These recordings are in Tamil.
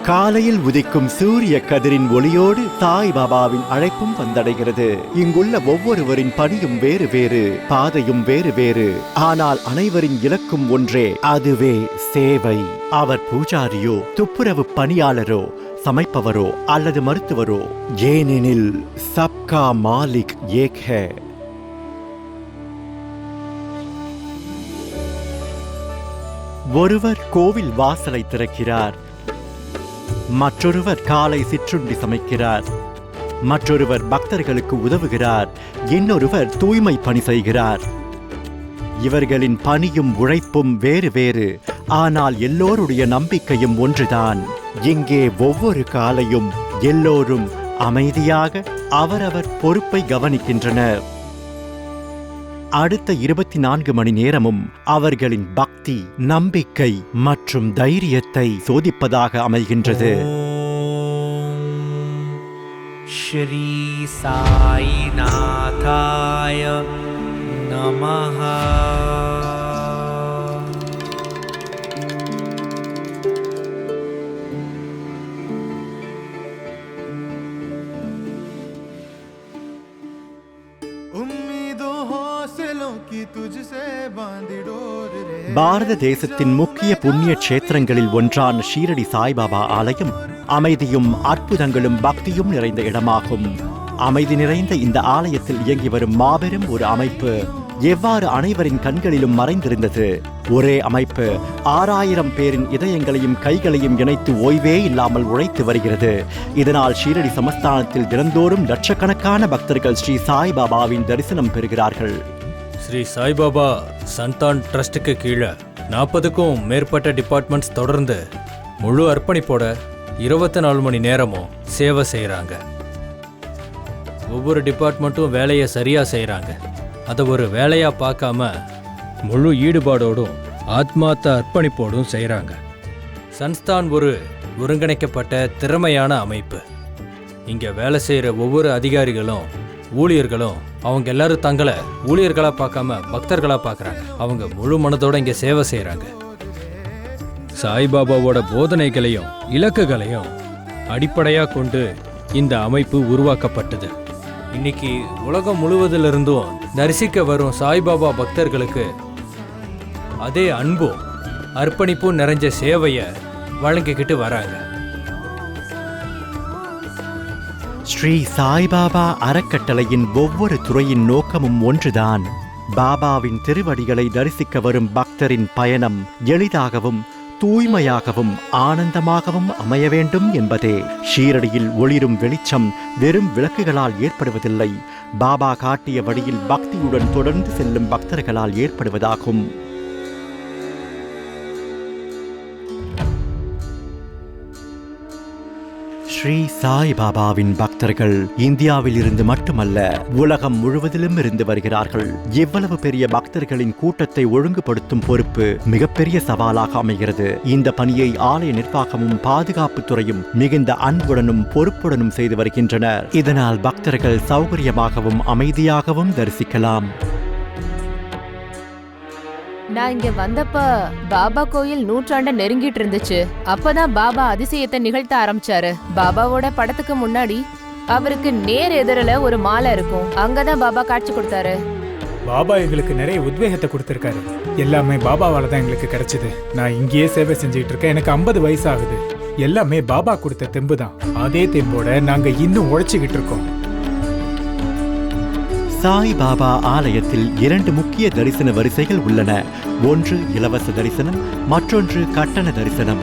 காலையில் உதிக்கும் சூரிய கதிரின் ஒளியோடு சாய்பாபாவின் அழைப்பும் வந்தடைகிறது. இங்குள்ள ஒவ்வொருவரின் பணியும் வேறு வேறு, பாதையும் வேறு வேறு. ஆனால் அனைவரின் இலக்கும் ஒன்றே, அதுவே சேவை. அவர் பூஜாரியோ, துப்புரவு பணியாளரோ, சமைப்பவரோ அல்லது மருத்துவரோ, ஏனெனில் சப்கா மாலிக் ஏக் ஹை. ஒருவர் கோவில் வாசலை திறக்கிறார், மற்றொருவர் காலை சிற்றுண்டி சமைக்கிறார், மற்றொருவர் பக்தர்களுக்கு உதவுகிறார், இன்னொருவர் தூய்மை பணி செய்கிறார். இவர்களின் பணியும் உழைப்பும் வேறு வேறு, ஆனால் எல்லோருடைய நம்பிக்கையும் ஒன்றுதான். இங்கே ஒவ்வொரு காலையும் எல்லோரும் அமைதியாக அவரவர் பொறுப்பை கவனிக்கின்றனர். அடுத்த 24 மணி நேரமும் அவர்களின் பக்தி, நம்பிக்கை மற்றும் தைரியத்தை சோதிப்பதாக அமைகின்றது. ஸ்ரீ சாய்நாதாய நமஹ. பாரத தேசத்தின் முக்கிய புண்ணிய கஷேத்திரங்களில் ஒன்றான ஷீரடி சாய்பாபா ஆலயம் அமைதியும் அற்புதங்களும் பக்தியும் நிறைந்த இடமாகும். அமைதி நிறைந்த இந்த ஆலயத்தில் இயங்கி வரும் மாபெரும் ஒரு அமைப்பு எவ்வாறு அனைவரின் கண்களிலும் மறைந்திருந்தது. ஒரே அமைப்பு 6000 பேரின் இதயங்களையும் கைகளையும் இணைத்து ஓய்வே இல்லாமல் உழைத்து வருகிறது. இதனால் ஷீரடி சமஸ்தானத்தில் தினந்தோறும் லட்சக்கணக்கான பக்தர்கள் ஸ்ரீ சாய்பாபாவின் தரிசனம் பெறுகிறார்கள். ஸ்ரீ சாய்பாபா சந்தான் ட்ரஸ்டுக்கு கீழே 40க்கும் மேற்பட்ட டிபார்ட்மெண்ட்ஸ் தொடர்ந்து முழு அர்ப்பணிப்போட 24 மணி நேரமும் சேவை செய்கிறாங்க. ஒவ்வொரு டிபார்ட்மெண்ட்டும் வேலையை சரியாக செய்கிறாங்க. அதை ஒரு வேலையாக பார்க்காம முழு ஈடுபாடோடும் ஆத்மார்த்த அர்ப்பணிப்போடும் செய்கிறாங்க. சன்ஸ்தான் ஒரு ஒருங்கிணைக்கப்பட்ட திறமையான அமைப்பு. இங்கே வேலை செய்கிற ஒவ்வொரு அதிகாரிகளும் ஊழியர்களும் அவங்க எல்லாரும் தங்களை ஊழியர்களாக பார்க்காம பக்தர்களாக பார்க்குறாங்க. அவங்க முழு மனதோடு இங்கே சேவை செய்கிறாங்க. சாய்பாபாவோட போதனைகளையும் இலக்குகளையும் அடிப்படையாக கொண்டு இந்த அமைப்பு உருவாக்கப்பட்டது. இன்னைக்கு உலகம் முழுவதிலிருந்தும் தரிசிக்க வரும் சாய்பாபா பக்தர்களுக்கு அதே அன்பும் அர்ப்பணிப்பும் நிறைஞ்ச சேவையை வழங்கிக்கிட்டு வராங்க. ஸ்ரீ சாய்பாபா அறக்கட்டளையின் ஒவ்வொரு துறையின் நோக்கமும் ஒன்றுதான். பாபாவின் திருவடிகளை தரிசிக்க வரும் பக்தரின் பயணம் எளிதாகவும் தூய்மையாகவும் ஆனந்தமாகவும் அமைய வேண்டும் என்பதே. ஷீரடியில் ஒளிரும் வெளிச்சம் வெறும் விளக்குகளால் ஏற்படுவதில்லை, பாபா காட்டிய வழியில் பக்தியுடன் தொடர்ந்து செல்லும் பக்தர்களால் ஏற்படுவதாகும். ஸ்ரீ சாய்பாபாவின் பக்தர்கள் இந்தியாவில் இருந்து மட்டுமல்ல, உலகம் முழுவதிலும் இருந்து வருகிறார்கள். எவ்வளவு பெரிய பக்தர்களின் கூட்டத்தை ஒழுங்குபடுத்தும் பொறுப்பு மிகப்பெரிய சவாலாக அமைகிறது. இந்த பணியை ஆலய நிர்வாகமும் பாதுகாப்பு துறையும் மிகுந்த அன்புடனும் பொறுப்புடனும் செய்து வருகின்றனர். இதனால் பக்தர்கள் சௌகரியமாகவும் அமைதியாகவும் தரிசிக்கலாம். நான் இங்க வந்தப்ப பாபா கோயில் 100 நெருங்கிட்டு இருந்துச்சு. அப்பதான் பாபா அதிசயத்தை நிகழ்த்த ஆரம்பிச்சாரு. பாபாவோட படத்துக்கு முன்னாடி அவருக்கு நேர் எதிரில ஒரு மாலை இருக்கும். அங்கதான் பாபா காட்சி கொடுத்தாரு. பாபா எங்களுக்கு நிறைய உத்வேகத்தை கொடுத்திருக்காரு. எல்லாமே பாபாவால தான் எங்களுக்கு கிடைச்சது. நான் இங்கேயே சேவை செஞ்சுட்டு இருக்கேன். எனக்கு 50 வயசு ஆகுது. எல்லாமே பாபா கொடுத்த தெம்பு தான். அதே தெம்போட நாங்க இன்னும் உழைச்சுக்கிட்டு இருக்கோம். சாய்பாபா ஆலயத்தில் 2 முக்கிய தரிசன வரிசைகள் உள்ளன. ஒன்று இலவச தரிசனம், மற்றொன்று கட்டண தரிசனம்.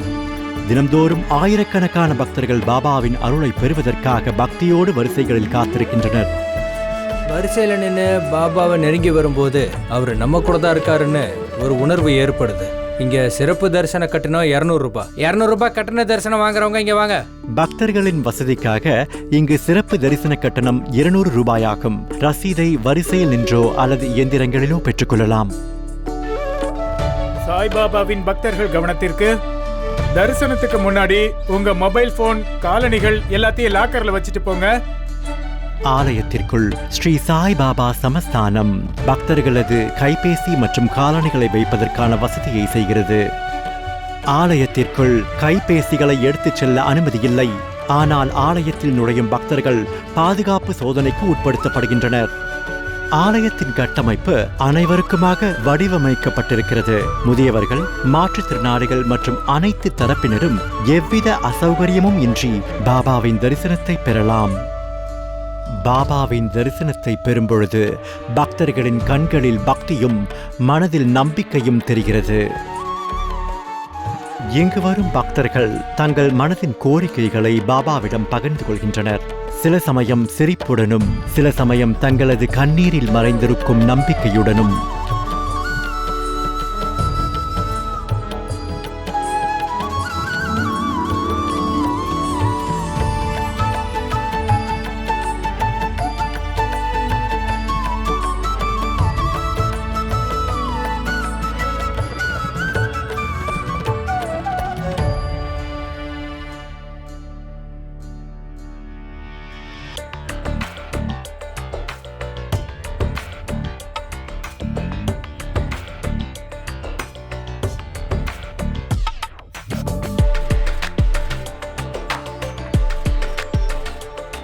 தினம்தோறும் ஆயிரக்கணக்கான பக்தர்கள் பாபாவின் அருளை பெறுவதற்காக பக்தியோடு வரிசைகளில் காத்திருக்கின்றனர். வரிசையில் நின்று பாபாவை நெருங்கி வரும்போது அவர் நம்ம கூட தான் இருக்காருன்னு ஒரு உணர்வு ஏற்படுது. இங்க சிறப்பு தரிசன கட்டணம் 200 ரூபாய். 200 ரூபாய் கட்டண தரிசனம் வாங்குறவங்க இங்க வாங்க. பக்தர்களின் வசதிக்காக இங்கு சிறப்பு தரிசன கட்டணம் 200 ரூபாயாகும். ரசீதை வரிசையில் நின்றோ அல்லது இயந்திரங்களிலோ பெற்றுக்கொள்ளலாம். சாய்பாபாவின் பக்தர்கள் கவனத்திற்கு, தரிசனத்துக்கு முன்னாடி உங்க மொபைல் போன், காலணிகள் எல்லாத்தையும் லாக்கர்ல வச்சுட்டு போங்க. ஆலயத்திற்குள் ஸ்ரீ சாய்பாபா சமஸ்தானம் பக்தர்களது கைபேசி மற்றும் காலணிகளை வைப்பதற்கான வசதியை செய்கிறது. ஆலயத்திற்குள் கைபேசிகளை எடுத்துச் செல்ல அனுமதியில்லை. ஆனால் ஆலயத்தில் நுழையும் பக்தர்கள் பாதுகாப்பு சோதனைக்கு உட்படுத்தப்படுகின்றனர். ஆலயத்தின் கட்டமைப்பு அனைவருக்குமாக வடிவமைக்கப்பட்டிருக்கிறது. முதியவர்கள், மாற்றுத்திறனாளிகள் மற்றும் அனைத்து தரப்பினரும் எவ்வித அசௌகரியமும் இன்றி பாபாவின் தரிசனத்தை பெறலாம். பாபாவின் தரிசனத்தை பெறும்பொழுது பக்தர்களின் கண்களில் பக்தியும் மனதில் நம்பிக்கையும் தெரிகிறது. இங்கு வரும் பக்தர்கள் தங்கள் மனதின் கோரிக்கைகளை பாபாவிடம் பகிர்ந்து கொள்கின்றனர். சில சமயம் சிரிப்புடனும், சில சமயம் தங்களது கண்ணீரில் மறைந்திருக்கும் நம்பிக்கையுடனும்.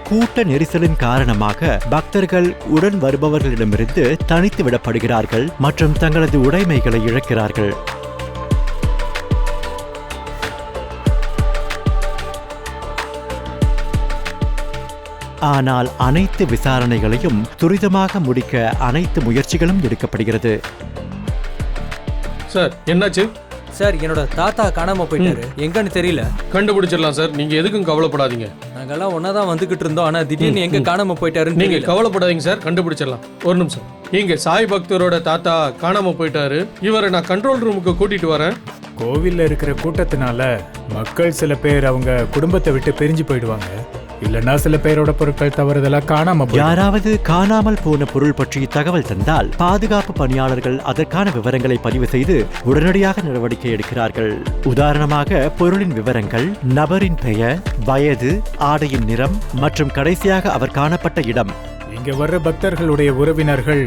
கூட்ட நெரிசலின் காரணமாக பக்தர்கள் உடன் வருபவர்களிடமிருந்து தனித்து விடப்படுகிறார்கள் மற்றும் தங்களது உடைமைகளை இழக்கிறார்கள். ஆனால் அனைத்து விசாரணைகளையும் துரிதமாக முடிக்க அனைத்து முயற்சிகளும் எடுக்கப்படுகிறது. சார், என்னாச்சு சார்? என்னோட தாத்தா காணாம போயிட்டாரு, எங்கன்னு தெரியல. கண்டுபிடிச்சிடலாம் சார், நீங்க எதுக்கும் கவலைப்படாதீங்க. நாங்கெல்லாம் ஒன்னாதான் வந்துகிட்டு இருந்தோம், ஆனா திடீர்னு எங்க காணாம போயிட்டாருன்னு நீங்க தெரியல. கவலைப்படாதீங்க சார், கண்டுபிடிச்சிடலாம். ஒரு நிமிஷம். இங்க சாய் பக்தரோட தாத்தா காணாம போயிட்டாரு. இவரை நான் கண்ட்ரோல் ரூமுக்கு கூட்டிட்டு வரேன். கோவில்ல இருக்கிற கூட்டத்தினால மக்கள் சில பேர் அவங்க குடும்பத்தை விட்டு பிரிஞ்சு போயிடுவாங்க. இல்லனா சில பேரோட பொருட்கள் தவறுதலா காணாம போயிடும். யாராவது காணாமல் போன பொருள் பற்றி தகவல் தந்தால் பாதுகாப்பு பணியாளர்கள் அதற்கான விவரங்களை பதிவு செய்து உடனடியாக நடவடிக்கை எடுக்கிறார்கள். உதாரணமாக பொருளின் விவரங்கள், நபரின் பெயர், வயது, ஆடையின் நிறம் மற்றும் கடைசியாக அவர் காணப்பட்ட இடம். இங்க வர்ற பக்தர்களுடைய உறவினர்கள்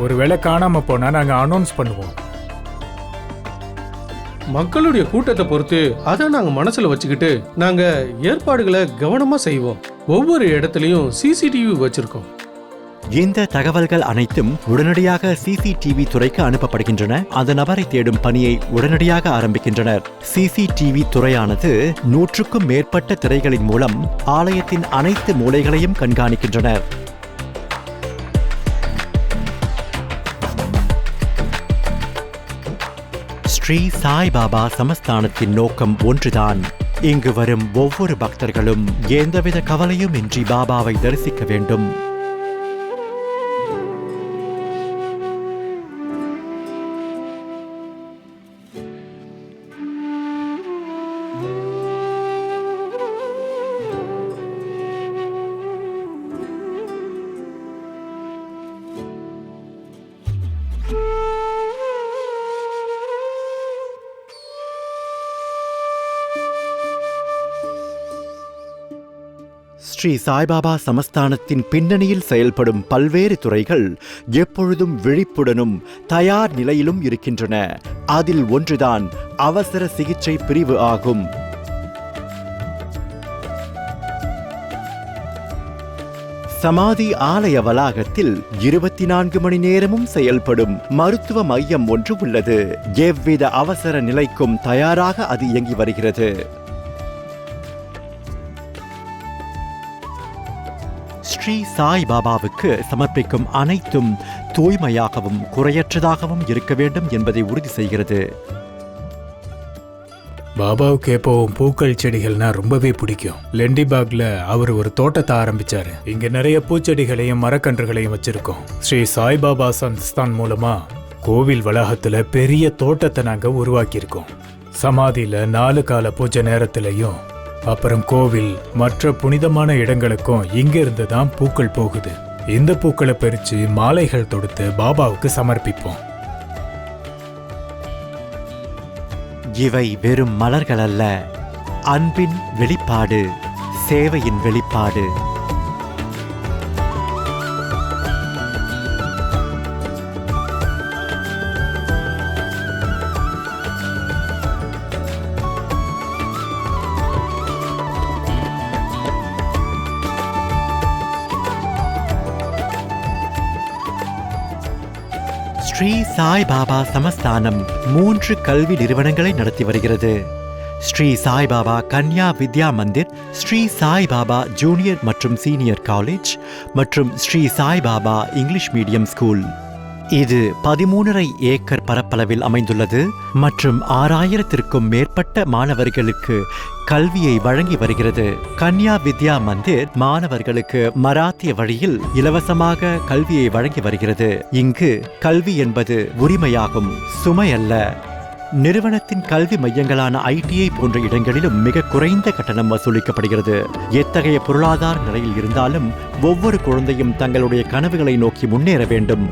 ஒருவேளை காணாம போனா நாங்க அனௌன்ஸ் பண்ணுவோம். மக்களுடைய கூட்டத்தை பொறுத்து அதை நாங்க மனசுல வச்சுக்கிட்டு நாங்க ஏற்பாடுகளை கவனமா செய்வோம். ஒவ்வொரு இடத்துலயும் சிசிடிவி வச்சிருக்கோம். இந்த தகவல்கள் அனைத்தும் உடனடியாக சிசிடிவி துறைக்கு அனுப்பப்படுகின்றன. அந்த நபரை தேடும் பணியை உடனடியாக ஆரம்பிக்கின்றனர். சிசிடிவி துறையானது 100க்கும் மேற்பட்ட திரைகளின் மூலம் ஆலயத்தின் அனைத்து மூலைகளையும் கண்காணிக்கின்றனர். ஸ்ரீ சாய்பாபா சமஸ்தானத்தின் நோக்கம் ஒன்றுதான். இங்கு வரும் ஒவ்வொரு பக்தர்களும் எந்தவித கவலையும் இன்றி பாபாவை தரிசிக்க வேண்டும். ஸ்ரீ சாய்பாபா சமஸ்தானத்தின் பின்னணியில் செயல்படும் பல்வேறு துறைகள் எப்பொழுதும் விழிப்புடனும் தயார் நிலையிலும் இருக்கின்றன. அதில் ஒன்றுதான் அவசர சிகிச்சை பிரிவு ஆகும். சமாதி ஆலய வளாகத்தில் 24 மணி நேரமும் செயல்படும் மருத்துவ மையம் ஒன்று உள்ளது. எவ்வித அவசர நிலைக்கும் தயாராக அது இயங்கி வருகிறது. ஸ்ரீ சாய் பாபாவுக்கு சமர்ப்பிக்கும் அனைத்தும் தூய்மையாகவும் குறையற்றதாகவும் இருக்க வேண்டும் என்பதை உறுதி செய்கிறது. பாபாவுக்கு எப்பவும் பூக்கள் செடிகள்னா ரொம்பவே பிடிக்கும். லெண்டிபாக்ல அவர் ஒரு தோட்டத்தை ஆரம்பிச்சாரு. இங்க நிறைய பூச்செடிகளையும் மரக்கன்றுகளையும் வச்சிருக்கோம். ஸ்ரீ சாய்பாபா சமஸ்தான் மூலமா கோவில் வளாகத்துல பெரிய தோட்டத்தை நாங்க உருவாக்கியிருக்கோம். சமாதியில 4 கால பூஜை நேரத்திலையும் அப்புறம் கோவில் மற்ற புனிதமான இடங்களுக்கும் இங்க இருந்து தான் பூக்கள் போகுது. இந்த பூக்களை பறிச்சு மாலைகள் தொடுத்து பாபாவுக்கு சமர்ப்பிப்போம். இவை வெறும் மலர்கள் அல்ல, அன்பின் வெளிப்பாடு, சேவையின் வெளிப்பாடு. ஸ்ரீ சாய்பாபா சமஸ்தானம் 3 கல்வி நிறுவனங்களை நடத்தி வருகிறது. ஸ்ரீ சாய்பாபா கன்யா வித்யா மந்திர், ஸ்ரீ சாய்பாபா ஜூனியர் மற்றும் சீனியர் காலேஜ் மற்றும் Shri Saibaba English medium school. இது 13.5 ஏக்கர் பரப்பளவில் அமைந்துள்ளது மற்றும் 6000த்திற்கும் மேற்பட்ட மாணவர்களுக்கு கல்வியை வழங்கி வருகிறது. கன்யா வித்யா மந்திர் மாணவர்களுக்கு மராத்திய வழியில் இலவசமாக கல்வியை வழங்கி வருகிறது. இங்கு கல்வி என்பது உரிமையாகும், சுமையல்ல. நிறுவனத்தின் கல்வி மையங்களான ITI போன்ற இடங்களிலும் மிக குறைந்த கட்டணம் வசூலிக்கப்படுகிறது. எத்தகைய பொருளாதார நிலையில் இருந்தாலும் ஒவ்வொரு குழந்தையும் தங்களுடைய கனவுகளை நோக்கி முன்னேற வேண்டும்.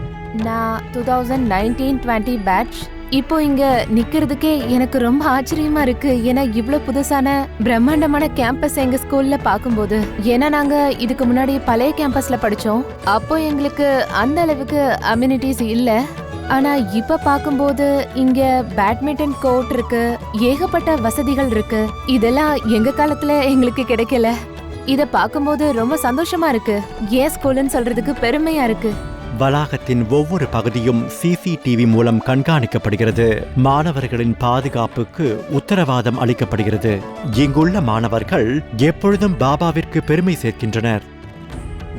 நான் 2019-20 பேட்ச். இப்போ இங்க நிக்கிறதுக்கே எனக்கு ரொம்ப ஆச்சரியமா இருக்கு. ஏன்னா இவ்ளோ புதுசான பிரம்மாண்டமான கேம்பஸ் எங்க ஸ்கூல்ல பாக்கும்போது, ஏன்னா நாங்க இதுக்கு முன்னாடி பழைய கேம்பஸ்ல படிச்சோம். அப்போ எங்களுக்கு அந்த அளவுக்கு அம்யூனிட்டிஸ் இல்ல. ஆனா இப்ப பாக்கும்போது இங்க பேட்மிண்டன் கோர்ட் இருக்கு, ஏகப்பட்ட வசதிகள் இருக்கு. இதெல்லாம் எங்க காலத்துல எங்களுக்கு கிடைக்கல. இத பாக்கும்போது ரொம்ப சந்தோஷமா இருக்கு. ஏன் ஸ்கூல்னு சொல்றதுக்கு பெருமையா இருக்கு. வளாகத்தின் ஒவ்வொரு பகுதியும் CCTV மூலம் கண்காணிக்கப்படுகிறது. மாணவர்களின் பாதுகாப்புக்கு உத்தரவாதம் அளிக்கப்படுகிறது. இங்குள்ள மாணவர்கள் எப்பொழுதும் பாபாவிற்கு பெருமை சேர்க்கின்றனர்.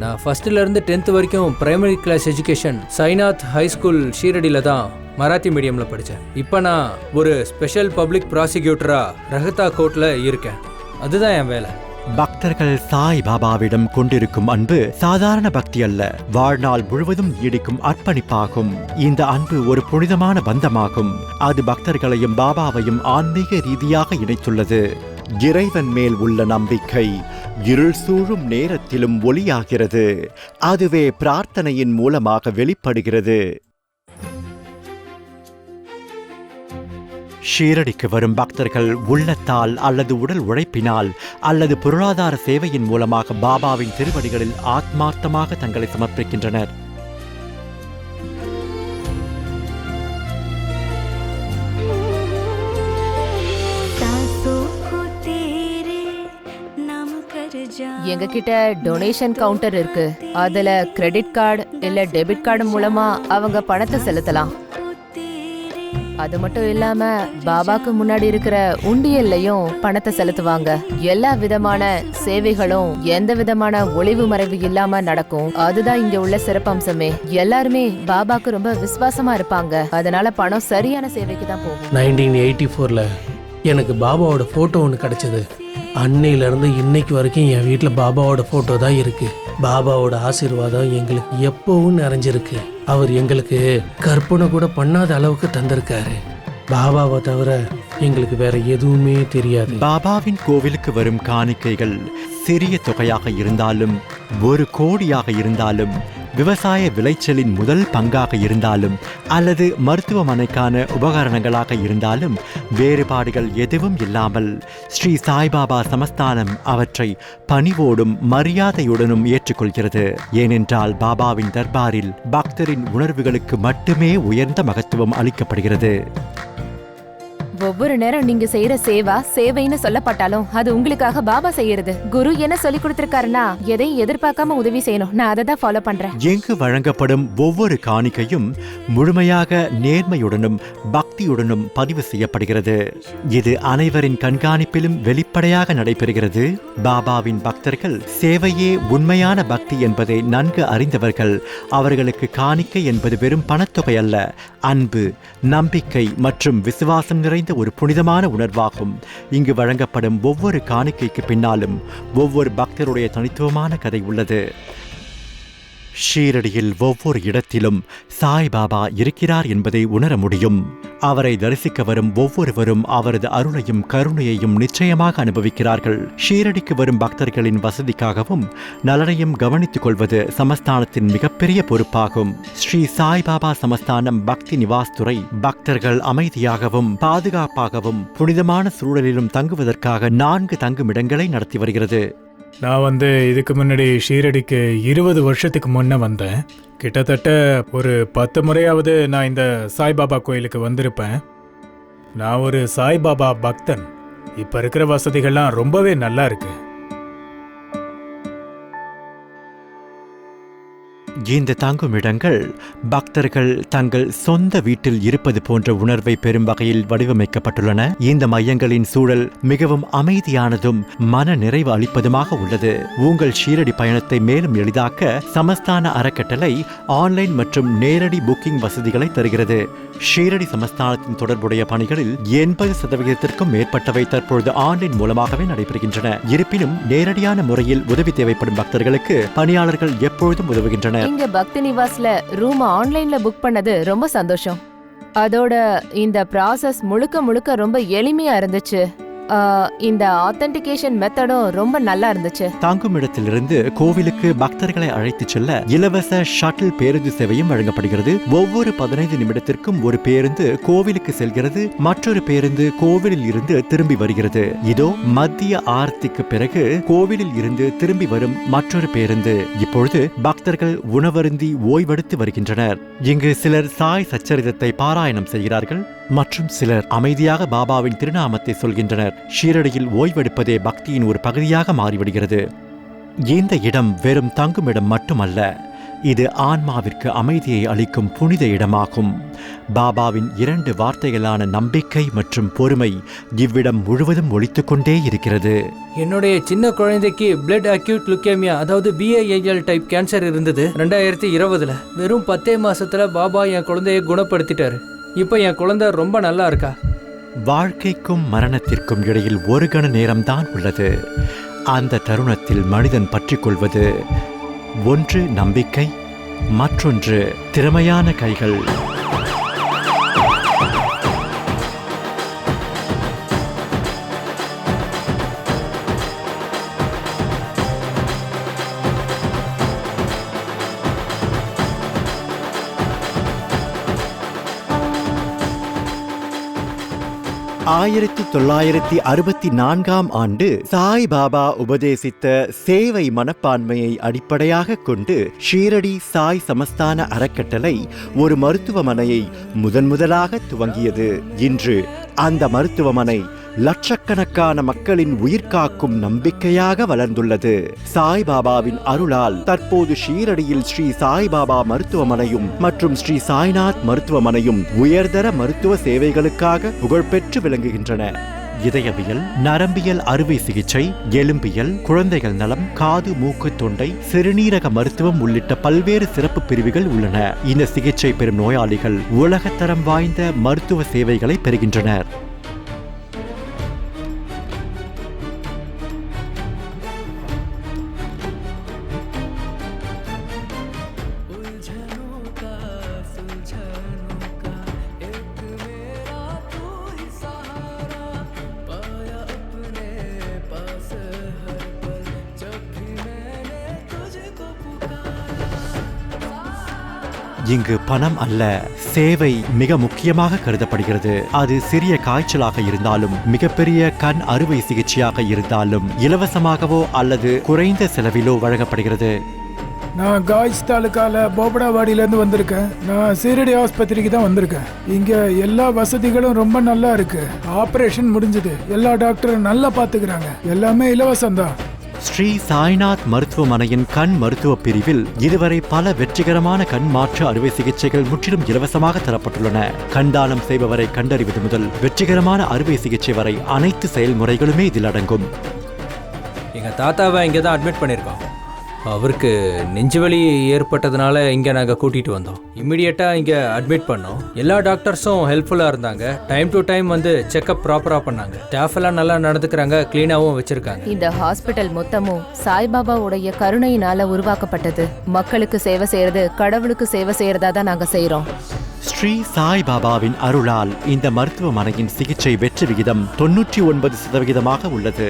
நான் ஃபர்ஸ்ட்லேருந்து 10th வரைக்கும் primary class education Sainath high school ஷீரடியில் தான் மராத்தி மீடியமில் படித்தேன். இப்போ நான் ஒரு ஸ்பெஷல் பப்ளிக் ப்ராசிக்யூட்டராக ரஹத்தா கோர்ட்டில் இருக்கேன். அதுதான் என் வேலை. பக்தர்கள் சாய் பாபாவிடம் கொண்டிருக்கும் அன்பு சாதாரண பக்தி அல்ல, வாழ்நாள் முழுவதும் நீடிக்கும் அர்ப்பணிப்பாகும். இந்த அன்பு ஒரு புனிதமான பந்தமாகும். அது பக்தர்களையும் பாபாவையும் ஆன்மீக ரீதியாக இணைத்துள்ளது. இறைவன் மேல் உள்ள நம்பிக்கை இருள் சூழும் நேரத்திலும் ஒளியாகிறது. அதுவே பிரார்த்தனையின் மூலமாக வெளிப்படுகிறது. ஷீரடிக்கு வரும் பக்தர்கள் உள்ளத்தால் அல்லது உடல் உழைப்பினால் அல்லது பொருளாதார சேவையின் மூலமாக பாபாவின் திருவடிகளில் ஆத்மார்த்தமாக தங்களை சமர்ப்பிக்கின்றனர். எங்க கிட்ட டொனேஷன் கவுண்டர் இருக்கு. அதுல கிரெடிட் கார்டு இல்ல டெபிட் கார்டு மூலமா அவங்க பணத்தை செலுத்தலாம். அது மட்டும் இல்லாம பாபாக்கு முன்னாடி இருக்கிற உண்டியல்லையும் பணத்தை செலுத்துவாங்க. எல்லா விதமான சேவைகளும் எந்த விதமான ஒளிவு மறைவு இல்லாம நடக்கும். அதுதான் இங்க உள்ள சிறப்பம்சமே. எல்லாருமே பாபாக்கு ரொம்ப விசுவாசமா இருப்பாங்க. அதனால பணம் சரியான சேவைக்கு தான் போகும். 1984ல எனக்கு பாபாவோட போட்டோ ஒன்று கிடைச்சது. அன்னையிலேருந்து இன்னைக்கு வரைக்கும் என் வீட்டில் பாபாவோட ஃபோட்டோ தான் இருக்கு. பாபாவோட ஆசீர்வாதம் எங்களுக்கு எப்பவும் நிறைஞ்சிருக்கு. அவர் எங்களுக்கு கற்பனை கூட பண்ணாத அளவுக்கு தந்திருக்காரு. பாபாவை தவிர எங்களுக்கு வேற எதுவுமே தெரியாது. பாபாவின் கோவிலுக்கு வரும் காணிக்கைகள் சிறிய தொகையாக இருந்தாலும், 1 கோடியாக இருந்தாலும், விவசாய விளைச்சலின் முதல் பங்காக இருந்தாலும் அல்லது மருத்துவமனைக்கான உபகரணங்களாக இருந்தாலும், வேறுபாடுகள் எதுவும் இல்லாமல் ஸ்ரீ சாய்பாபா சமஸ்தானம் அவற்றை பணிவோடும் மரியாதையுடனும் ஏற்றுக்கொள்கிறது. ஏனென்றால் பாபாவின் தர்பாரில் பக்தரின் உணர்வுகளுக்கு மட்டுமே உயர்ந்த மகத்துவம் அளிக்கப்படுகிறது. ஒவ்வொரு நேரம் நீங்க செய்யற சேவைன்னு சொல்லப்பட்டாலும் அது உங்களுக்காக பாபா செய்யறது. குரு என்ன சொல்லி கொடுத்திருக்காருன்னா எதையும் எதிர்பார்க்காம உதவி செய்யணும். நான் அதை தான் ஃபாலோ பண்றேன். எங்கு வழங்கப்படும் ஒவ்வொரு காணிக்கையும் முழுமையாக நேர்மையுடனும் பக்தியுடனும் பதிவு செய்யப்படுகிறது. இது அனைவரின் கண்காணிப்பிலும் வெளிப்படையாக நடைபெறுகிறது. பாபாவின் பக்தர்கள் சேவையே உண்மையான பக்தி என்பதை நன்கு அறிந்தவர்கள். அவர்களுக்கு காணிக்கை என்பது வெறும் பணத்தொகை அல்ல, அன்பு, நம்பிக்கை மற்றும் விசுவாசம் நிறைந்த ஒரு புனிதமான உணர்வாகும். இங்கு வழங்கப்படும் ஒவ்வொரு காணிக்கைக்கு பின்னாலும் ஒவ்வொரு பக்தருடைய தனித்துவமான கதை உள்ளது. ஷீரடியில் ஒவ்வொரு இடத்திலும் சாய்பாபா இருக்கிறார் என்பதை உணர முடியும். அவரை தரிசிக்க வரும் ஒவ்வொருவரும் அவரது அருளையும் கருணையையும் நிச்சயமாக அனுபவிக்கிறார்கள். ஷீரடிக்கு வரும் பக்தர்களின் வசதிக்காகவும் நலனையும் கவனித்துக் கொள்வது சமஸ்தானத்தின் மிகப்பெரிய பொறுப்பாகும். ஸ்ரீ சாய்பாபா சமஸ்தானம் பக்தி நிவாஸ் துறை பக்தர்கள் அமைதியாகவும் பாதுகாப்பாகவும் புனிதமான சூழலிலும் தங்குவதற்காக 4 தங்குமிடங்களை நடத்தி வருகிறது. நான் இதுக்கு முன்னாடி ஷீரடிக்கு 20 வருஷத்துக்கு முன்ன வந்தேன். கிட்டத்தட்ட ஒரு 10 முறையாவது நான் இந்த சாய்பாபா கோயிலுக்கு வந்திருப்பேன். நான் ஒரு சாய்பாபா பக்தன். இப்ப இருக்கிற வசதிகள்லாம் ரொம்பவே நல்லா இருக்கு. இந்த தங்குமிடங்கள் பக்தர்கள் தங்கள் சொந்த வீட்டில் இருப்பது போன்ற உணர்வை பெறும் வகையில் வடிவமைக்கப்பட்டுள்ளன. இந்த மையங்களின் சூழல் மிகவும் அமைதியானதும் மன நிறைவு அளிப்பதுமாக உள்ளது. உங்கள் ஷீரடி பயணத்தை மேலும் எளிதாக்க சமஸ்தான அறக்கட்டளை ஆன்லைன் மற்றும் நேரடி புக்கிங் வசதிகளை தருகிறது. ஷீரடி சமஸ்தானத்தின் தொடர்புடைய பணிகளில் 80% மேற்பட்டவை தற்பொழுது ஆன்லைன் மூலமாகவே நடைபெறுகின்றன. இருப்பினும் நேரடியான முறையில் உதவி தேவைப்படும் பக்தர்களுக்கு பணியாளர்கள் எப்பொழுதும் உதவுகின்றனர். இங்க பக்தி நிவாஸ்ல ரூம் ஆன்லைன்ல புக் பண்ணது ரொம்ப சந்தோஷம். அதோட இந்த ப்ராசஸ் முழுக்க ரொம்ப எளிமையா இருந்துச்சு. இந்த ஆத்தென்டிகேஷன் மெத்தடும் ரொம்ப நல்லா இருந்துச்சு. தங்கும் இடத்திலிருந்து கோவிலுக்கு பக்தர்களை அழைத்து செல்ல இலவச ஷட்டில் பேருந்து சேவையும் வழங்கப்படுகிறது. ஒவ்வொரு 15 நிமிடத்திற்கும் ஒரு பேருந்து கோவிலுக்கு செல்கிறது, மற்றொரு பேருந்து கோவிலில் இருந்து திரும்பி வருகிறது. இதோ மத்திய ஆரத்திக்கு பிறகு கோவிலில் இருந்து திரும்பி வரும் மற்றொரு பேருந்து. இப்பொழுது பக்தர்கள் உணவருந்தி ஓய்வெடுத்து வருகின்றனர். இங்கு சிலர் சாய் சச்சரிதத்தை பாராயணம் செய்கிறார்கள் மற்றும் சிலர் அமைதியாக பாபாவின் திருநாமத்தை சொல்கின்றனர். ஷீரடியில் ஓய்வெடுப்பதே பக்தியின் ஒரு பகுதியாக மாறிவிடுகிறது. இந்த இடம் வெறும் தங்குமிடம் மட்டுமல்ல, இது ஆன்மாவிற்கு அமைதியை அளிக்கும் புனித இடமாகும். பாபாவின் 2 வார்த்தைகளான நம்பிக்கை மற்றும் பொறுமை இவ்விடம் முழுவதும் ஒலித்துக்கொண்டே இருக்கிறது. என்னுடைய சின்ன குழந்தைக்கு பிளட் அக்யூட் லுக்கேமியா, அதாவது BAAL டைப் கேன்சர் இருந்தது 2020. வெறும் 10 மாசத்துல பாபா என் குழந்தையை குணப்படுத்திட்டாரு. இப்போ என் குழந்தை ரொம்ப நல்லா இருக்கா. வாழ்க்கைக்கும் மரணத்திற்கும் இடையில் ஒரு கண நேரம்தான் உள்ளது. அந்த தருணத்தில் மனிதன் பற்றிக்கொள்வது ஒன்று நம்பிக்கை, மற்றொன்று திறமையான கைகள். ஆயிரத்தி 1964 ஆண்டு சாய் பாபா உபதேசித்த சேவை மனப்பான்மையை அடிப்படையாக கொண்டு ஷீரடி சாய் சமஸ்தான அறக்கட்டளை ஒரு மருத்துவமனையை முதன்முதலாக துவங்கியது. இன்று அந்த மருத்துவமனை லட்சக்கணக்கான மக்களின் உயிர்காக்கும் நம்பிக்கையாக வளர்ந்துள்ளது. சாய்பாபாவின் அருளால் தற்போது ஷீரடியில் ஸ்ரீ சாய்பாபா மருத்துவமனையும் மற்றும் ஸ்ரீ சாய்நாத் மருத்துவமனையும் உயர்தர மருத்துவ சேவைகளுக்காக புகழ்பெற்று விளங்குகின்றன. இதயவியல், நரம்பியல் அறுவை சிகிச்சை, எலும்பியல், குழந்தைகள் நலம், காது மூக்கு தொண்டை, சிறுநீரக மருத்துவம் உள்ளிட்ட பல்வேறு சிறப்பு பிரிவுகள் உள்ளன. இந்த சிகிச்சை பெறும் நோயாளிகள் உலகத்தரம் வாய்ந்த மருத்துவ சேவைகளை பெறுகின்றனர். இங்கு பணம் அல்ல, சேவை மிக முக்கியமாக கருதப்படுகிறது. அது சிறிய காய்ச்சலாக இருந்தாலும், மிகப்பெரிய கண் அறுவை சிகிச்சையாக இருந்தாலும் இலவசமாகவோ அல்லது குறைந்த செலவிலோ வழங்கப்படுகிறது. நான் காய்ஸ் தாலுக்கால போபடாவாடியிலேருந்து வந்திருக்கேன். நான் சீரடி ஆஸ்பத்திரிக்கு தான் வந்திருக்கேன். இங்கே எல்லா வசதிகளும் ரொம்ப நல்லா இருக்கு. ஆப்ரேஷன் முடிஞ்சது, எல்லா டாக்டரும் நல்லா பார்த்துக்கிறாங்க, எல்லாமே இலவசம்தான். ஸ்ரீ சாய்நாத் மருத்துவமனையின் கண் மருத்துவ பிரிவில் இதுவரை பல வெற்றிகரமான கண் மாற்று அறுவை சிகிச்சைகள் முற்றிலும் இலவசமாக தரப்பட்டுள்ளன. கண்தானம் செய்பவரை கண்டறிவது முதல் வெற்றிகரமான அறுவை சிகிச்சை வரை அனைத்து செயல்முறைகளுமே இதில் அடங்கும். எங்கள் தாத்தாவை இங்கே தான் அட்மிட் பண்ணியிருக்கோம். அவருக்கு நெஞ்சுவலி ஏற்பட்டதுனால இங்கே நாங்கள் கூட்டிகிட்டு வந்தோம். இம்மிடியட்டாக இங்கே அட்மிட் பண்ணோம். எல்லா டாக்டர்ஸும் ஹெல்ப்ஃபுல்லாக இருந்தாங்க. டைம் டு டைம் வந்து செக்அப் ப்ராப்பராக பண்ணாங்க. ஸ்டாஃப் எல்லாம் நல்லா நடந்துக்கிறாங்க, க்ளீனாகவும் வச்சுருக்காங்க. இந்த ஹாஸ்பிட்டல் மொத்தமும் சாய்பாபாவுடைய கருணையினால உருவாக்கப்பட்டது. மக்களுக்கு சேவை செய்யறது கடவுளுக்கு சேவை செய்யறதா தான் நாங்கள் செய்கிறோம். ஸ்ரீ சாய்பாபாவின் அருளால் இந்த மருத்துவமனையின் சிகிச்சை வெற்றி விகிதம் 99% உள்ளது.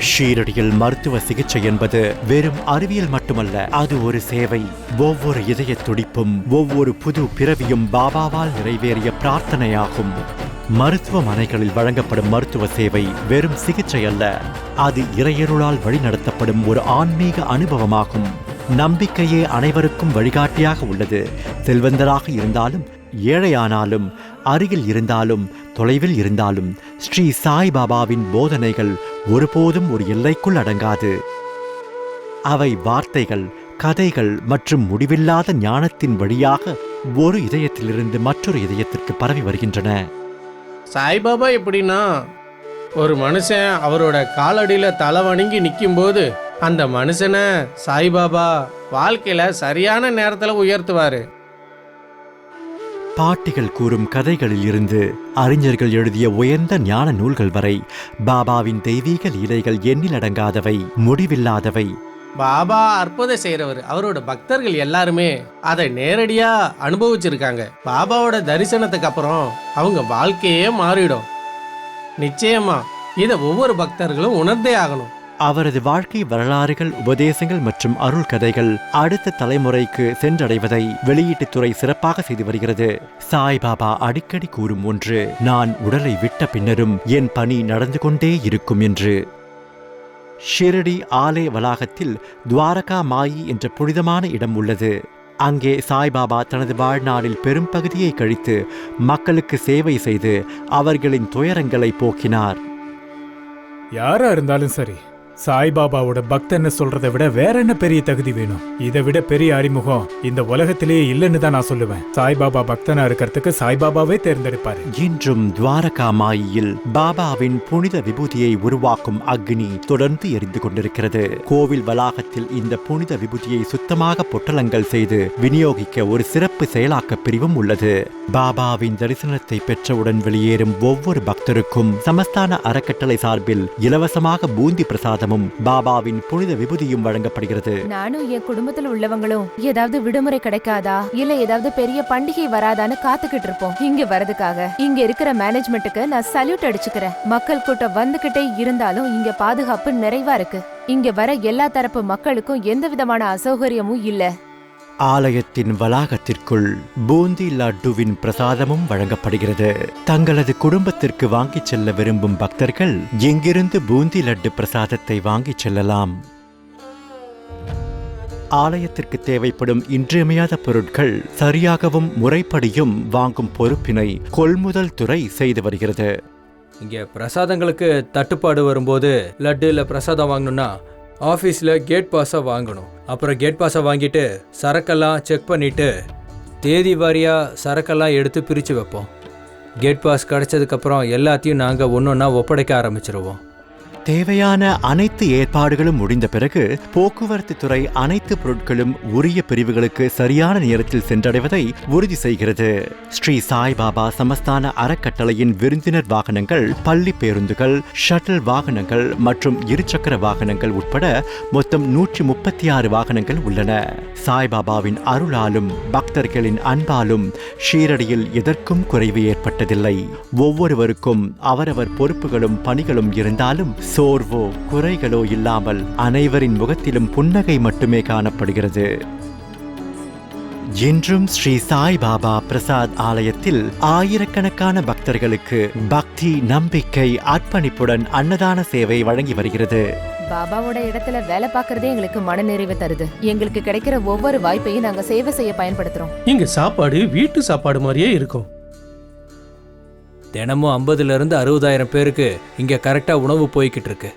ஷீரடியில் மருத்துவ சிகிச்சை என்பது வெறும் அறிவியல் மட்டுமல்ல, அது ஒரு சேவை. ஒவ்வொரு இதய துடிப்பும், ஒவ்வொரு புது பிறவியும் பாபாவால் நிறைவேறிய பிரார்த்தனையாகும். மருத்துவமனைகளில் வழங்கப்படும் மருத்துவ சேவை வெறும் சிகிச்சை அல்ல, அது இறையருளால் வழிநடத்தப்படும் ஒரு ஆன்மீக அனுபவமாகும். நம்பிக்கையே அனைவருக்கும் வழிகாட்டியாக உள்ளது. செல்வந்தராக இருந்தாலும், ஏழையானாலும், அருகில் இருந்தாலும், தொலைவில் இருந்தாலும் ஸ்ரீ சாய்பாபாவின் போதனைகள் ஒருபோதும் ஒரு எல்லைக்குள் அடங்காது. அவை வார்த்தைகள், கதைகள் மற்றும் முடிவில்லாத ஞானத்தின் வழியாக ஒரு இதயத்திலிருந்து மற்றொரு இதயத்திற்கு பரவி வருகின்றன. சாய்பாபா எப்படின்னா, ஒரு மனுஷன் அவரோட காலடியில் தலை வணங்கி நிற்கும்போது அந்த மனுஷனை சாய்பாபா வாழ்க்கையில் சரியான நேரத்தில் உயர்த்துவார். பாட்டிகள் கூறும் கதைகளில் இருந்து அறிஞர்கள் எழுதிய உயர்ந்த ஞான நூல்கள் வரை பாபாவின் தெய்வீக லீலைகள் எண்ணிலடங்காதவை, முடிவில்லாதவை. பாபா அற்புதம் செய்கிறவர். அவரோட பக்தர்கள் எல்லாருமே அதை நேரடியா அனுபவிச்சிருக்காங்க. பாபாவோட தரிசனத்துக்கு அப்புறம் அவங்க வாழ்க்கையே மாறிடும். நிச்சயமா இதை ஒவ்வொரு பக்தர்களும் உணர்ந்தே ஆகணும். அவரது வாழ்க்கை வரலாறுகள், உபதேசங்கள் மற்றும் அருள் கதைகள் அடுத்த தலைமுறைக்கு சென்றடைவதை வெளியீட்டுத்துறை சிறப்பாக செய்து வருகிறது. சாய்பாபா அடிக்கடி கூறும் ஒன்று, நான் உடலை விட்ட பின்னரும் என் பணி நடந்து கொண்டே இருக்கும் என்று. ஷிரடி ஆலே வளாகத்தில் துவாரகா மாயி என்ற புனிதமான இடம் உள்ளது. அங்கே சாய்பாபா தனது வாழ்நாளில் பெரும் பகுதியை கழித்து மக்களுக்கு சேவை செய்து அவர்களின் துயரங்களை போக்கினார். யாரா இருந்தாலும் சரி, சாய்பாபாவோட பக்தன்னு சொல்றதை விட வேற என்ன பெரிய தகுதி வேணும்? இதை விட பெரிய அறிமுகம் இந்த உலகத்திலேயே இல்லைன்னு தான் நான் சொல்லுவேன். சாய்பாபா பக்தனா இருக்கிறதுக்கு சாய்பாபாவே தேர்ந்தெடுப்பாரு. இன்றும் துவாரகா மாயில் பாபாவின் புனித விபூதியை உருவாக்கும் அக்னி தொடர்ந்து எரிந்து கொண்டிருக்கிறது. கோவில் வளாகத்தில் இந்த புனித விபூதியை சுத்தமாக பொட்டலங்கள் செய்து விநியோகிக்க ஒரு சிறப்பு செயலாக்க பிரிவும் உள்ளது. பாபாவின் தரிசனத்தை பெற்றவுடன் வெளியேறும் ஒவ்வொரு பக்தருக்கும் சமஸ்தான அறக்கட்டளை சார்பில் இலவசமாக பூந்தி பிரசாதம் பாபாவின் புனித விபூதியும் வழங்கப்படுகிறது. நானும் என் குடும்பத்துல உள்ளவங்களும் ஏதாவது விடுமுறை கிடைக்காதா, இல்ல ஏதாவது பெரிய பண்டிகை வராதான்னு காத்துக்கிட்டு இருப்போம் இங்க வரதுக்காக. இங்க இருக்கிற மேனேஜ்மெண்ட்டுக்கு நான் சல்யூட் அடிச்சுக்கிறேன். மக்கள் கூட்டம் வந்துகிட்டே இருந்தாலும் இங்க பாதுகாப்பு நிறைவா இருக்கு. இங்க வர எல்லா தரப்பு மக்களுக்கும் எந்த விதமான அசௌகரியமும் இல்ல. ஆலயத்தின் வளாகத்திற்குள் பூந்தி லட்டுவின் பிரசாதமும் வழங்கப்படுகிறது. தங்களது குடும்பத்திற்கு வாங்கிச் செல்ல விரும்பும் பக்தர்கள் இங்கிருந்து பூந்தி லட்டு பிரசாதத்தை வாங்கிச் செல்லலாம். ஆலயத்திற்கு தேவைப்படும் இன்றியமையாத பொருட்கள் சரியாகவும் முறைப்படியும் வாங்கும் பொறுப்பினை கொள்முதல் துறை செய்து வருகிறது. இங்கே பிரசாதங்களுக்கு தட்டுப்பாடு வரும்போது லட்டு இல்லை பிரசாதம் வாங்கணும்னா ஆஃபீஸில் கேட் பாஸை வாங்கணும். அப்புறம் கேட் பாஸை வாங்கிட்டு சரக்கெல்லாம் செக் பண்ணிவிட்டு தேதி வாரியாக சரக்கெல்லாம் எடுத்து பிரித்து வைப்போம். கேட் பாஸ் கிடச்சதுக்கப்புறம் எல்லாத்தையும் நாங்கள் ஒன்று ஒன்றா ஒப்படைக்க ஆரம்பிச்சிருவோம். தேவையான அனைத்து ஏற்பாடுகளும் முடிந்த பிறகு போக்குவரத்து துறை அனைத்து பொருட்களும் உரிய பிரிவுகளுக்கு சரியான நேரத்தில் சென்றடைவதை உறுதி செய்கிறது. ஸ்ரீ சாய்பாபா சமஸ்தான அறக்கட்டளையின் விருந்தினர் வாகனங்கள், பள்ளி பேருந்துகள், ஷட்டில் வாகனங்கள் மற்றும் இருசக்கர வாகனங்கள் உட்பட மொத்தம் 136 வாகனங்கள் உள்ளன. சாய்பாபாவின் அருளாலும் பக்தர்களின் அன்பாலும் ஷீரடியில் எதற்கும் குறைவு ஏற்பட்டதில்லை. ஒவ்வொருவருக்கும் அவரவர் பொறுப்புகளும் பணிகளும் இருந்தாலும் சோர்வோ குறைகளோ இல்லாமல் அனைவரின் முகத்திலும் புன்னகை மட்டுமே காணப்படுகிறது. இன்றும் ஸ்ரீ சாய்பாபா பிரசாத் ஆலயத்தில் ஆயிரக்கணக்கான பக்தர்களுக்கு பக்தி, நம்பிக்கை, அர்ப்பணிப்புடன் அன்னதான சேவை வழங்கி வருகிறது. பாபாவோட இடத்துல வேலை பார்க்கறதே எங்களுக்கு மனநிறைவு தருது. எங்களுக்கு கிடைக்கிற ஒவ்வொரு வாய்ப்பையும் நாங்க சேவை செய்ய பயன்படுத்துறோம். இங்க சாப்பாடு வீட்டு சாப்பாடு மாதிரியே இருக்கும். தினமும் 50,000 to 60,000 பேருக்கு இங்கே கரெக்டாக உணவு போய்கிட்டு இருக்கு.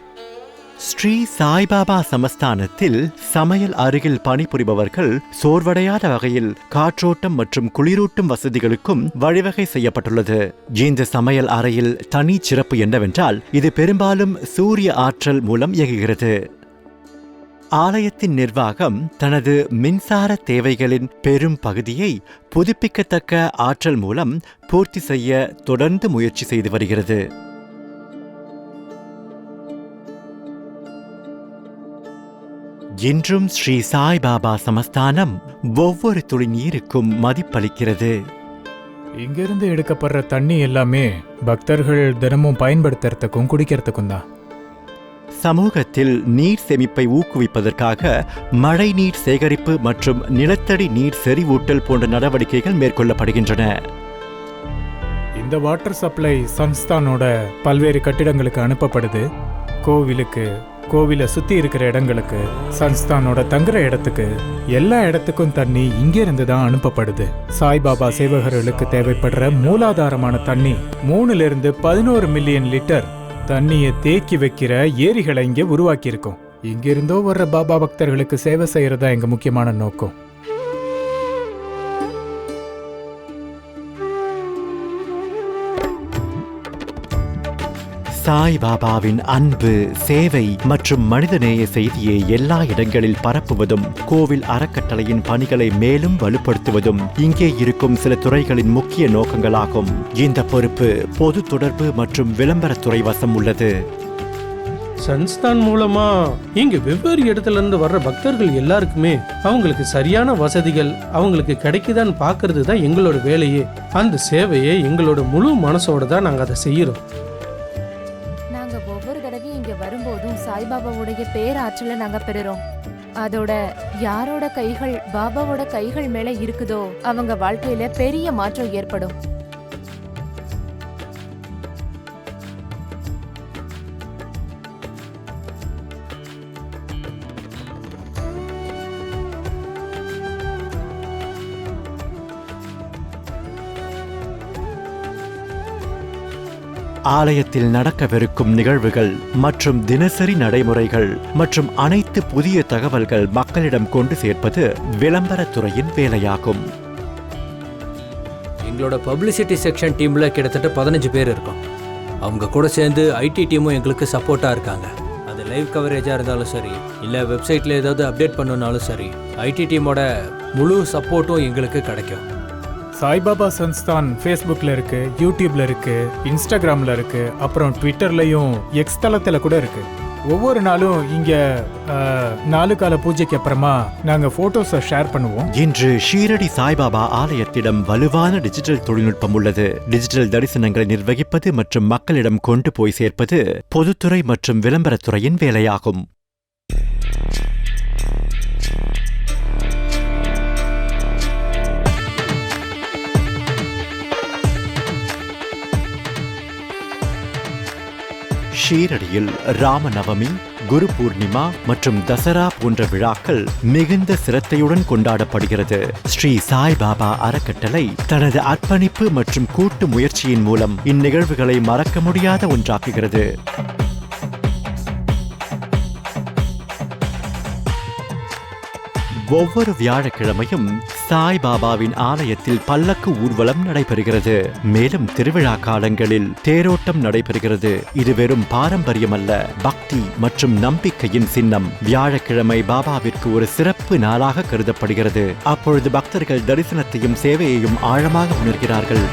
ஸ்ரீ சாய்பாபா சமஸ்தானத்தில் சமையல் அருகில் பணிபுரிபவர்கள் சோர்வடையாத வகையில் காற்றோட்டம் மற்றும் குளிரூட்டும் வசதிகளுக்கும் வழிவகை செய்யப்பட்டுள்ளது. இந்த சமையல் அறையில் தனி சிறப்பு என்னவென்றால் இது பெரும்பாலும் சூரிய ஆற்றல் மூலம் இயங்குகிறது. ஆலயத்தின் நிர்வாகம் தனது மின்சார தேவைகளின் பெரும் பகுதியை புதுப்பிக்கத்தக்க ஆற்றல் மூலம் பூர்த்தி செய்ய தொடர்ந்து முயற்சி செய்து வருகிறது. இன்றும் ஸ்ரீ சாய்பாபா சமஸ்தானம் ஒவ்வொரு துளி நீருக்கும் மதிப்பளிக்கிறது. இங்கிருந்து எடுக்கப்படுற தண்ணி எல்லாமே பக்தர்கள் தினமும் பயன்படுத்துறதுக்கும் குடிக்கிறதுக்கும் தான். சமூகத்தில் நீர் சேமிப்பை ஊக்குவிப்பதற்காக மழை நீர் சேகரிப்பு மற்றும் நிலத்தடி நீர் செறிவூட்டல் போன்ற நடவடிக்கைகள் மேற்கொள்ளப்படுகின்றன. இந்த வாட்டர் சப்ளை சன்ஸ்தானோட பல்வேறு கட்டிடங்களுக்கு அனுப்பப்படுது. கோவிலுக்கு, கோவிலை சுத்தி இருக்கிற இடங்களுக்கு, சன்ஸ்தானோட தங்குற இடத்துக்கு, எல்லா இடத்துக்கும் தண்ணி இங்கிருந்து தான் அனுப்பப்படுது. சாய்பாபா சேவகர்களுக்கு தேவைப்படுற மூலாதாரமான தண்ணி 3 to 11 மில்லியன் லிட்டர் தண்ணியை தேக்கி வைக்கிற ஏரிகளை இங்கே உருவாக்கி இருக்கோம். இங்கிருந்தோ வர்ற பாபா பக்தர்களுக்கு சேவை செய்யறதா எங்க முக்கியமான நோக்கம். சாய்பாபாவின் அன்பு, சேவை மற்றும் மனிதநேய செய்தியை எல்லா இடங்களில் பரப்புவதும், கோவில் அறக்கட்டளையின் பணிகளை மேலும் வலுப்படுத்துவதும் இங்கே இருக்கும் சில துறைகளின் முக்கிய நோக்கங்களாகும். இந்த பொறுப்பு பொது தொடர்பு மற்றும் விளம்பரத்துறை வசம் உள்ளது. சன்ஸ்தான் மூலமா இங்க வெவ்வேறு இடத்துல இருந்து வர்ற பக்தர்கள் எல்லாருக்குமே அவங்களுக்கு சரியான வசதிகள் அவங்களுக்கு கிடைக்குதான்னு பாக்குறது தான் எங்களோட வேலையே. அந்த சேவையை எங்களோட முழு மனசோட தான் நாங்க அதை செய்யறோம். நாங்க ஒவ்வொரு தடவையும் இங்க வரும்போதும் சாய்பாபாவுடைய பேராற்றலை நாங்க பெறுறோம். அதோட யாரோட கைகள் பாபாவோட கைகள் மேல இருக்குதோ அவங்க வாழ்க்கையில பெரிய மாற்றம் ஏற்படும். ஆலயத்தில் நடக்கவிருக்கும் நிகழ்வுகள் மற்றும் தினசரி நடைமுறைகள் மற்றும் அனைத்து புதிய தகவல்கள் மக்களிடம் கொண்டு சேர்ப்பது விளம்பரத்துறையின் வேலையாகும். எங்களோட பப்ளிசிட்டி செக்ஷன் டீம்ல கிட்டத்தட்ட 15 பேர் இருக்கோம். அவங்க கூட சேர்ந்து ஐடி டீமும் எங்களுக்கு சப்போர்ட்டா இருக்காங்க. அது லைவ் கவரேஜா இருந்தாலும் சரி, இல்ல வெப்சைட்ல ஏதாவது அப்டேட் பண்ணணும்னாலும் சரி, ஐடி டீமோட முழு சப்போர்ட்டும் எங்களுக்கு கிடைக்கும். சாய்பாபா சன்ஸ்தான் ஃபேஸ்புக்ல இருக்கு, யூடியூப்ல இருக்கு, இன்ஸ்டாகிராம்ல இருக்கு, அப்புறம் ட்விட்டர்லயும் எக்ஸ் தளத்துல கூட இருக்கு. ஒவ்வொரு நாளும் இங்க 4 கால பூஜைக்கு அப்புறமா நாங்க போட்டோஸை ஷேர் பண்ணுவோம். இன்று ஷீரடி சாய்பாபா ஆலயத்திடம் வலுவான டிஜிட்டல் தொழில்நுட்பம் உள்ளது. டிஜிட்டல் தரிசனங்களை நிர்வகிப்பது மற்றும் மக்களிடம் கொண்டு போய் சேர்ப்பது பொதுத்துறை மற்றும் விளம்பரத்துறையின் வேலையாகும். ஷீரடியில் ராமநவமி, குரு பூர்ணிமா மற்றும் தசரா போன்ற விழாக்கள் மிகுந்த சிரத்தையுடன் கொண்டாடப்படுகிறது. ஸ்ரீ சாய்பாபா அறக்கட்டளை தனது அர்ப்பணிப்பு மற்றும் கூட்டு முயற்சியின் மூலம் இந்நிகழ்வுகளை மறக்க முடியாத ஒன்றாக்குகிறது. ஒவ்வொரு வியாழக்கிழமையும் சாய்பாபாவின் ஆலயத்தில் பல்லக்கு ஊர்வலம் நடைபெறுகிறது. மேலும் திருவிழா காலங்களில் தேரோட்டம் நடைபெறுகிறது. இது வெறும் பாரம்பரியமல்ல, பக்தி மற்றும் நம்பிக்கையின் சின்னம். வியாழக்கிழமை பாபாவிற்கு ஒரு சிறப்பு நாளாக கருதப்படுகிறது. அப்பொழுது பக்தர்கள் தரிசனத்தையும் சேவையையும் ஆழமாக உணர்கிறார்கள்.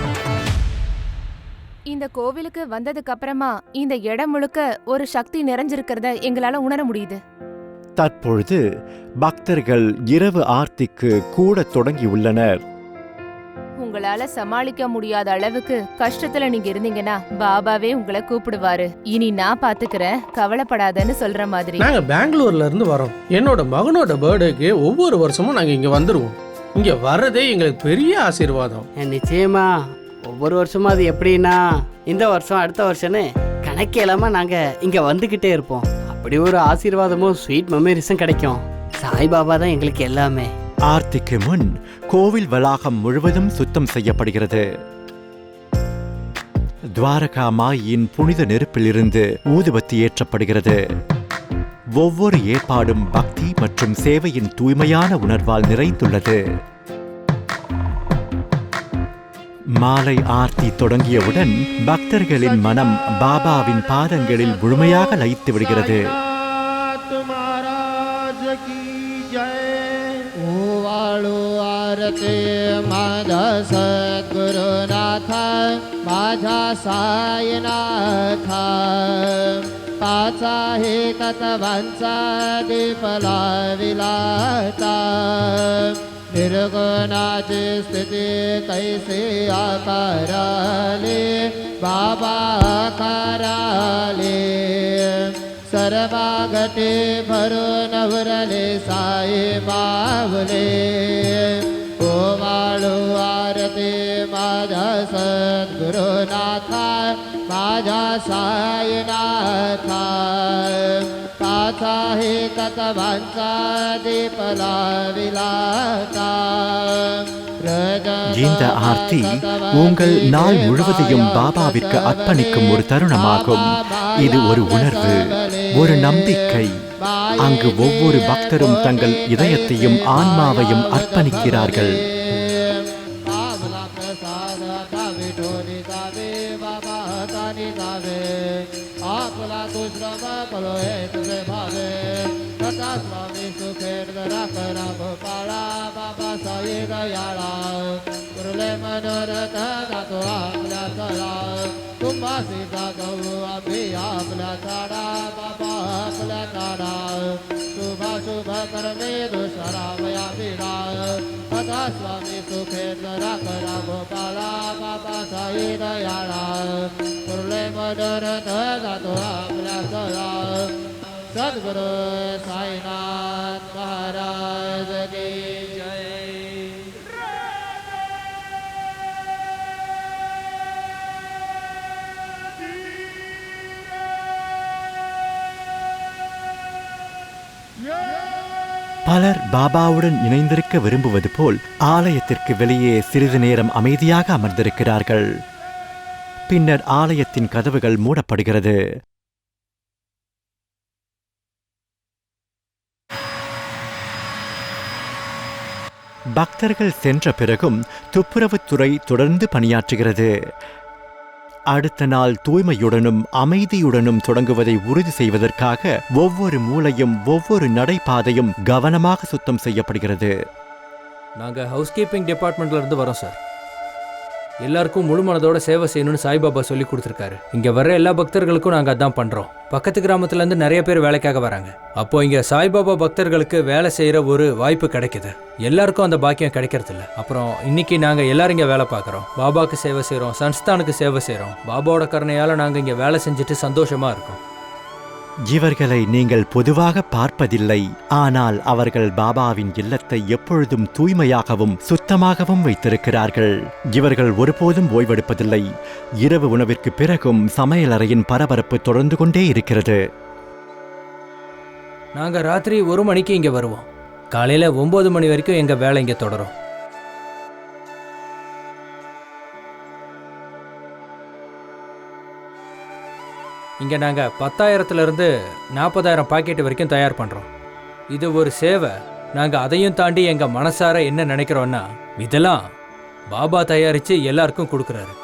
இந்த கோவிலுக்கு வந்ததுக்கு அப்புறமா இந்த இடம் முழுக்க ஒரு சக்தி நிறைஞ்சிருக்கிறத எங்களால உணர முடியுது. தற்பொழுது பக்தர்கள் இரவு ஆர்த்திக்கு கூட தொடங்கியுள்ளனர். உங்களால சமாளிக்க முடியாத அளவுக்கு கஷ்டத்துல நீங்க இருந்தீங்கன்னா பாபாவே உங்களை கூப்பிடுவாரு. இனி நான் பாத்துக்கிறேன், கவலைப்படாதன்னு சொல்ற மாதிரி. நாங்க பெங்களூர்ல இருந்து வரோம். என்னோட மகனோட பர்த்டேக்கு ஒவ்வொரு வருஷமும் நாங்க இங்க வந்துருவோம். இங்க வர்றதே எங்களுக்கு பெரிய ஆசீர்வாதம். நிச்சயமா ஒவ்வொரு வருஷமும் அது எப்படின்னா இந்த வருஷம் அடுத்த வருஷம்னு கணக்கு இல்லாம நாங்க இங்க வந்துகிட்டே இருப்போம். அப்படி ஒரு ஆசீர்வாதமும் ஸ்வீட் மெமரிஸும் கிடைக்கும். சாய்பாபா தான் எங்களுக்கு எல்லாமே. ஆர்த்திக்கு முன் கோவில் வளாகம் முழுவதும் சுத்தம் செய்யப்படுகிறது. துவாரகா மாயின் புனித நெருப்பிலிருந்து ஊதுபத்தி ஏற்றப்படுகிறது. ஒவ்வொரு ஏற்பாடும் பக்தி மற்றும் சேவையின் தூய்மையான உணர்வால் நிறைந்துள்ளது. மாலை ஆர்த்தி தொடங்கியவுடன் பக்தர்களின் மனம் பாபாவின் பாதங்களில் முழுமையாக லயித்து விடுகிறது. निर्गुणाची स्थिती कैसे आकाराले बाबा आकाराले सर्वा घटे भरून उरले साई बावले ओ वाळू आरती माझा सद्गुरुनाथा माझा साईनाथा पाचा हे तत्वांचा दीपला विलाता. இந்த ஆர்த்தி உங்கள் நாள் முழுவதையும் பாபாவிற்கு அர்ப்பணிக்கும் ஒரு தருணமாகும். இது ஒரு உணர்வு, ஒரு நம்பிக்கை அங்கு ஒவ்வொரு பக்தரும் தங்கள் இதயத்தையும் ஆன்மாவையும் அர்ப்பணிக்கிறார்கள். सद्गुरु साईनाथ महाराज की जय. பலர் பாபாவுடன் இணைந்திருக்க விரும்புவது போல் ஆலயத்திற்கு வெளியே சிறிது நேரம் அமைதியாக அமர்ந்திருக்கிறார்கள். பின்னர் ஆலயத்தின் கதவுகள் மூடப்படுகிறது. பக்தர்கள் சென்ற பிறகும் துப்புரவுத்துறை தொடர்ந்து பணியாற்றுகிறது. அடுத்த நாள் தூய்மையுடனும் அமைதியுடனும் தொடங்குவதை உறுதி செய்வதற்காக ஒவ்வொரு மூலையும் ஒவ்வொரு நடைபாதையும் கவனமாக சுத்தம் செய்யப்படுகிறது. நாங்கள் ஹவுஸ் கீப்பிங் டிபார்ட்மெண்ட்ல இருந்து வரோம் சார். எல்லாருக்கும் முழு மனதோட சேவை செய்யணும்னு சாய்பாபா சொல்லி கொடுத்துருக்காரு. இங்கே வர்ற எல்லா பக்தர்களுக்கும் நாங்கள் அதான் பண்ணுறோம். பக்கத்து கிராமத்துலேருந்து நிறைய பேர் வேலைக்காக வராங்க. அப்போ இங்கே சாய்பாபா பக்தர்களுக்கு வேலை செய்கிற ஒரு வாய்ப்பு கிடைக்குது. எல்லாருக்கும் அந்த பாக்கியம் கிடைக்கிறதில்ல. அப்புறம் இன்னைக்கு நாங்கள் எல்லாரும் இங்கே வேலை பார்க்குறோம். பாபாவுக்கு சேவை செய்கிறோம், சன்ஸ்தானுக்கு சேவை செய்கிறோம். பாபாவோட கருணையால் நாங்கள் இங்கே வேலை செஞ்சுட்டு சந்தோஷமாக இருக்கோம். இவர்களை நீங்கள் பொதுவாக பார்ப்பதில்லை, ஆனால் அவர்கள் பாபாவின் இல்லத்தை எப்பொழுதும் தூய்மையாகவும் சுத்தமாகவும் வைத்திருக்கிறார்கள். இவர்கள் ஒருபோதும் ஓய்வெடுப்பதில்லை. இரவு உணவிற்கு பிறகும் சமையலறையின் பரபரப்பு தொடர்ந்து கொண்டே இருக்கிறது. நாங்கள் ராத்திரி 1 மணிக்கு இங்கே வருவோம். காலையில் 9 மணி வரைக்கும் எங்கள் வேலை இங்கே தொடரும். இங்கே நாங்கள் 10,000 40,000 பாக்கெட் வரைக்கும் தயார் பண்ணுறோம். இது ஒரு சேவை. நாங்கள் அதையும் தாண்டி எங்கள் மனசார என்ன நினைக்கிறோன்னா, இதெல்லாம் பாபா தயாரித்து எல்லாருக்கும் கொடுக்குறாரு.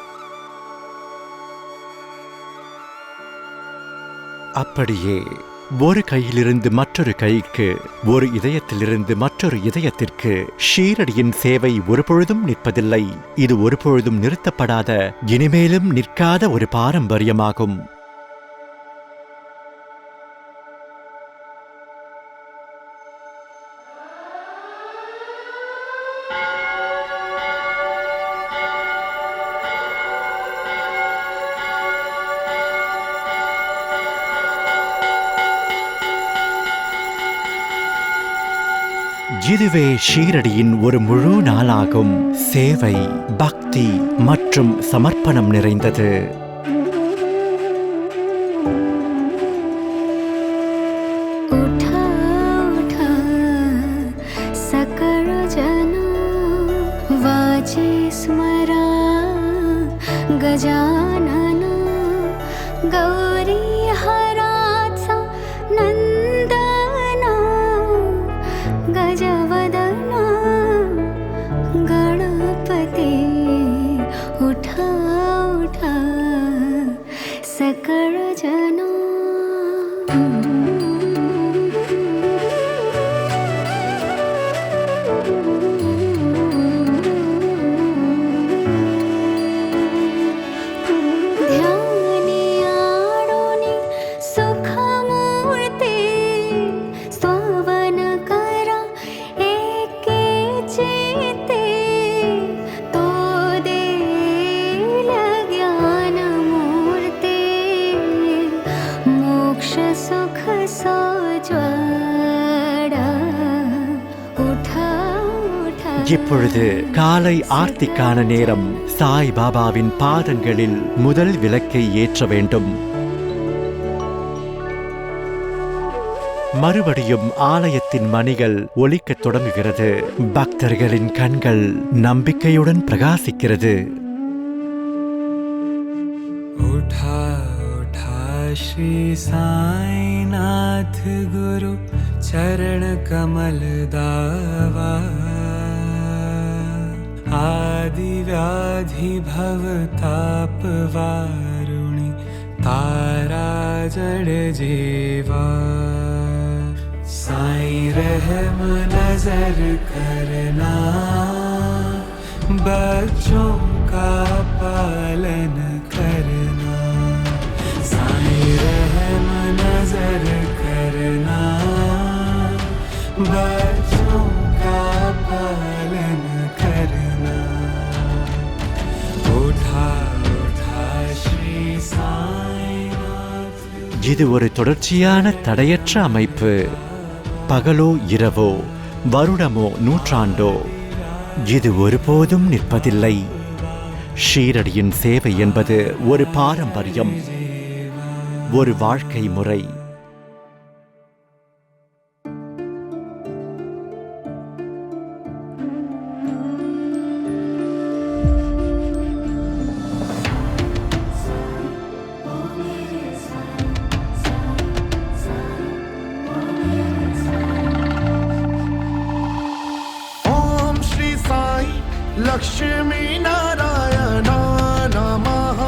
அப்படியே ஒரு கையிலிருந்து மற்றொரு கைக்கு, ஒரு இதயத்திலிருந்து மற்றொரு இதயத்திற்கு ஷீரடியின் சேவை ஒருபொழுதும் நிற்பதில்லை. இது ஒருபொழுதும் நிறுத்தப்படாத, இனிமேலும் நிற்காத ஒரு பாரம்பரியமாகும். இதுவே ஷீரடியின் ஒரு முழு நாளாகும். சேவை, பக்தி மற்றும் சமர்ப்பணம் நிறைந்தது. गजानन गौरी हरात्सा नंदना गजवदना गणपति उठा उठा सकल जना. இப்பொழுது காலை ஆர்த்திக்கான நேரம். சாய் பாபாவின் பாதங்களில் முதல் விளக்கை ஏற்ற வேண்டும். மறுபடியும் ஆலயத்தின் மணிகள் ஒலிக்கத் தொடங்குகிறது. பக்தர்களின் கண்கள் நம்பிக்கையுடன் பிரகாசிக்கிறது. उठा उठा श्री साईनाथ गुरु चरण कमल दावा आदि व्याधि भव ताप वारुणि तारा जड़ जीवा साईं रहम नजर करना बच्चों का पालन करना साईं रहम नजर करना बच्चों का पालन करना उठा उठा श्री साईनाथ இது ஒரு தொடர்ச்சியான தடையற்ற அமைப்பு. பகலோ இரவோ, வருடமோ நூற்றாண்டோ, இது ஒருபோதும் நிற்பதில்லை. ஷீரடியின் சேவை என்பது ஒரு பாரம்பரியம், ஒரு வாழ்க்கை முறை. लक्ष्मी नारायण नमः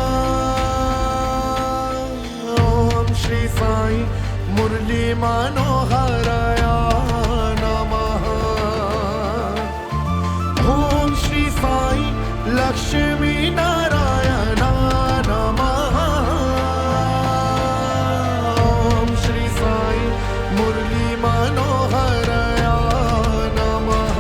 ओम श्री साई मुरली मनोहराय नमः ओम श्री साई लक्ष्मी नारायण नमः ओम श्री साई मुरली मनोहराय नमः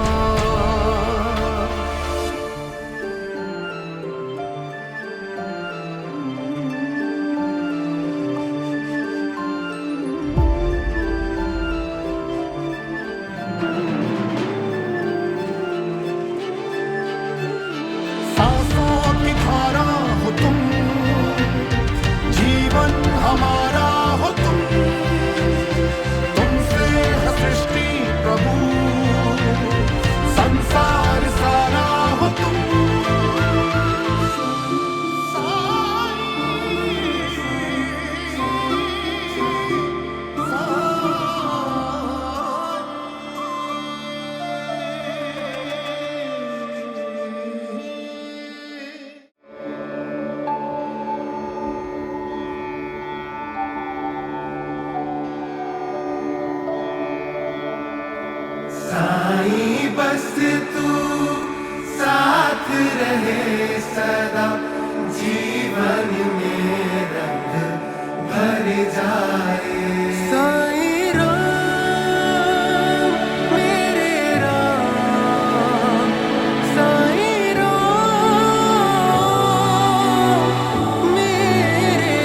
हमारा हो तुम तुमसे है सृष्टि प्रभु संसार सारा हो तुम साईं बस तू साथ रहे सदा जीवन में रंग भर जाए साईं राम मेरे राम साईं राम मेरे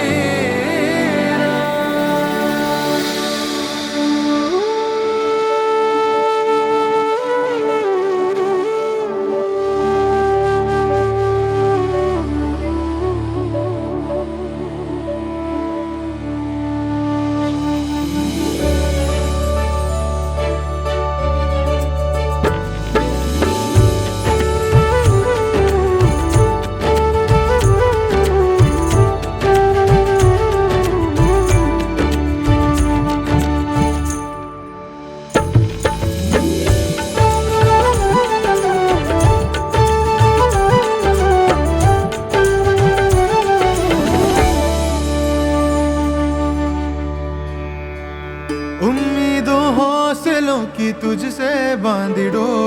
उम्मीदों हौसलों की तुझसे बांधी डोर